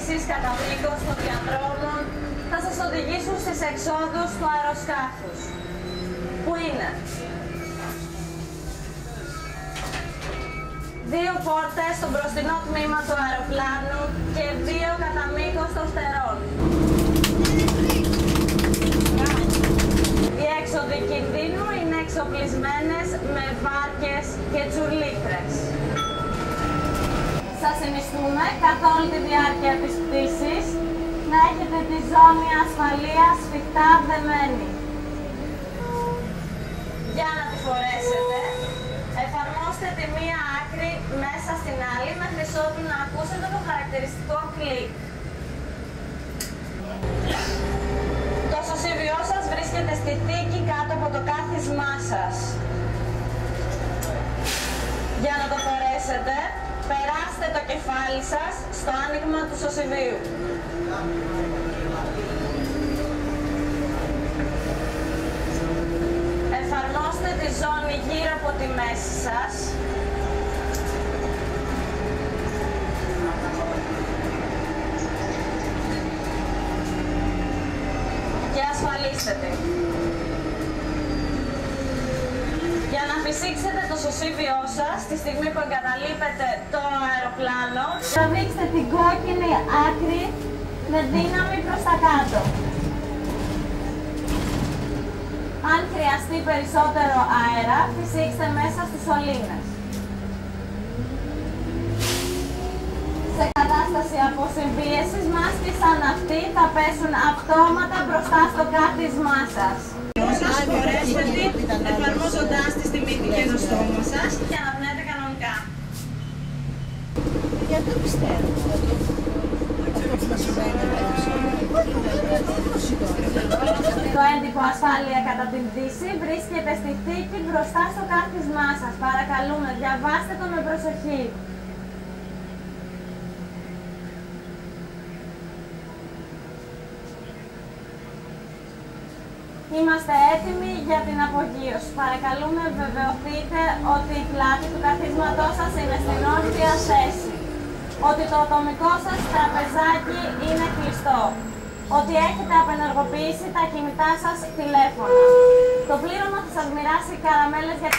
κινήσεις κατά μήκος των διαδρόμων θα σας οδηγήσουν στις εξόδους του αεροσκάφους, που είναι 2 πόρτες στο μπροστινό τμήμα του αεροπλάνου και 2 κατά μήκος των φτερών. Οι έξοδοι κινδύνου είναι εξοπλισμένες με βάρκες και τσουρλίχτρες. Σας συνιστούμε καθ' όλη τη διάρκεια της πτήσης να έχετε τη ζώνη ασφαλείας σφιχτά δεμένη. Για να τη φορέσετε, εφαρμόστε τη μία άκρη μέσα στην άλλη μέχρι ότου να ακούσετε το χαρακτηριστικό κλικ. Το σωσίβιό σας βρίσκεται στη θήκη κάτω από το κάθισμά σας. Για να το φορέσετε, περάστε το κεφάλι σας στο άνοιγμα του σωσιβίου. Εφαρμόστε τη ζώνη γύρω από τη μέση σας. Και ασφαλίστε τη. Για να φυσήξετε το σωσίβιό σας τη στιγμή που εγκαταλείπετε το αεροπλάνο, τραβήξτε την κόκκινη άκρη με δύναμη προς τα κάτω. Αν χρειαστεί περισσότερο αέρα, φυσήξτε μέσα στις σωλήνες. Σε κατάσταση αποσυμβίεσης, μάσκες σαν αυτή θα πέσουν αυτόματα μπροστά στο κάθισμά σας. Σας φορέσετε εφαρμόζοντάς τη στη μύτη και στο στόμα σας και αναπνέετε κανονικά. Γιατί το πιστεύω. Το έντυπο ασφάλεια κατά την πτήση βρίσκεται στη θήκη μπροστά στο κάθισμά σας. Παρακαλούμε, διαβάστε το με προσοχή. Είμαστε έτοιμοι για την απογείωση. Παρακαλούμε, βεβαιωθείτε ότι η πλάτη του καθίσματός σας είναι στην όρθια θέση. Ότι το ατομικό σας τραπεζάκι είναι κλειστό. Ότι έχετε απενεργοποιήσει τα κινητά σας τηλέφωνα. Το πλήρωμα θα σας μοιράσει καραμέλες για...